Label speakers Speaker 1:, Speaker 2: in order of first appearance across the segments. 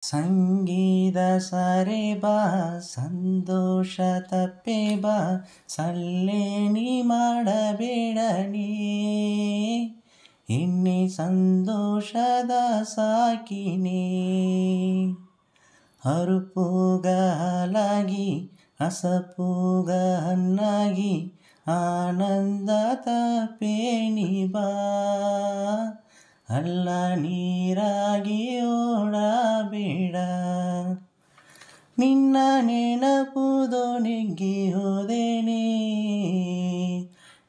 Speaker 1: ಸಂಗೀತ ಸರೆ ಬಾ ಸಂತೋಷ ತಪ್ಪೆ ಬಾ ಸಲ್ಲೇನಿ ಮಾಡಬೇಡ ನೀ ಇನ್ನಿ ಸಂತೋಷದ ಸಾಕಿನೇ ಹರುಪುಗ ಹಾಲಾಗಿ ಹಸಪುಗ ಹಣ್ಣಾಗಿ ಆನಂದ ತಪ್ಪೇನಿ ಬಾ ಹಳ್ಳ ನೀರಾಗಿ ಓಡಬೇಡ ನಿನ್ನ ನೆನಪುದು ನೆಗ್ಗಿ ಹೋದೇನೆ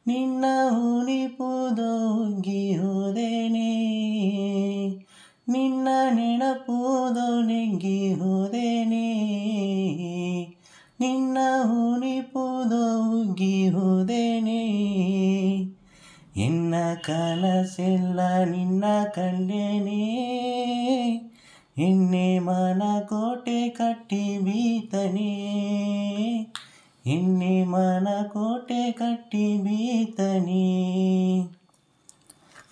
Speaker 1: ನಿನ್ನ ಹುಣಿಪುದು ಉಗ್ಗಿ ಹೋದೇನೆ ನಿನ್ನ ನೆನಪುದು ನೆಗ್ಗಿ ಹೋದೇನೆ ನಿನ್ನ ಹುಣಿಪುದು ಉಗ್ಗಿ ಹೋದೇನೆ ಎನ್ನ ಕನಸೆಲ್ಲ ನಿನ್ನ ಕಂಡೇನೆ ಎನ್ನೆ ಮನ ಕೋಟೆ ಕಟ್ಟಿ ಬೀತನೆ ಎನ್ನೆ ಮನ ಕೋಟೆ ಕಟ್ಟಿ ಬೀತನೆ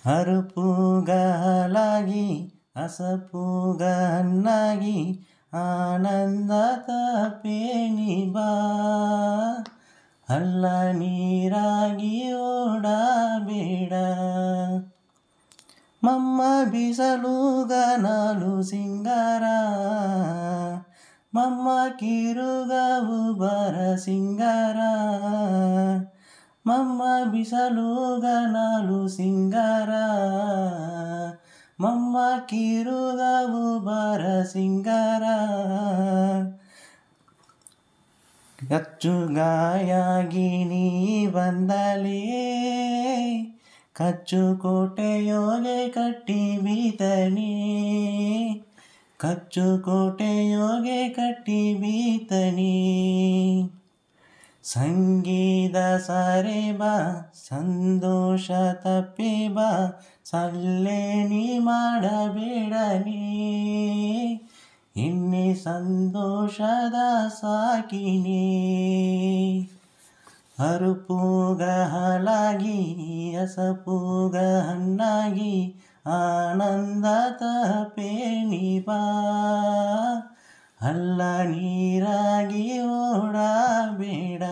Speaker 1: ಹರುಪುಗ ಹಾಲಾಗಿ ಹಸಪುಗ ಹಣ್ಣಾಗಿ ಆನಂದ ತಪ್ಪೇನಿ ಬಾ ಹಳ್ಳ ನೀರಾಗಿ ಓಡಬೇಡ ಮಮ್ಮ ಬಿಸಲುಗ ನಾಲು ಸಿಂಗಾರ ಮಮ್ಮ ಕಿರುಗವು ಬರ ಸಿಂಗಾರ ಮಮ್ಮ ಬಿಸಲುಗ ನಾಲು ಸಿಂಗಾರ ಮಮ್ಮ ಕಿರುಗವು ಬರ ಸಿಂಗಾರ ಕಚ್ಚು ಗಾಯಾಗಿ ನೀ ಬಂದಲೇ ಕಚ್ಚು ಕೋಟೆಯೋಗೆ ಕಟ್ಟಿ ಬೀತನೆ ಕಚ್ಚು ಕೋಟೆಯೋಗೆ ಕಟ್ಟಿ ಬೀತನೆ ಸಂಗೀತ ಸರೆ ಬಾ ಸಂತೋಷ ತಪ್ಪೆ ಬಾ ಸಲ್ಲೇನಿ ಮಾಡಬೇಡ ನೀ ಇನ್ನಿ ಸಂತೋಷದ ಸಾಕಿನೇ ಹರುಪುಗ ಹಾಲಾಗಿ ಹಸಪುಗ ಹಣ್ಣಾಗಿ ಆನಂದ ತಪ್ಪೇನಿ ಬಾ ಹಳ್ಳ ನೀರಾಗಿ ಓಡಬೇಡ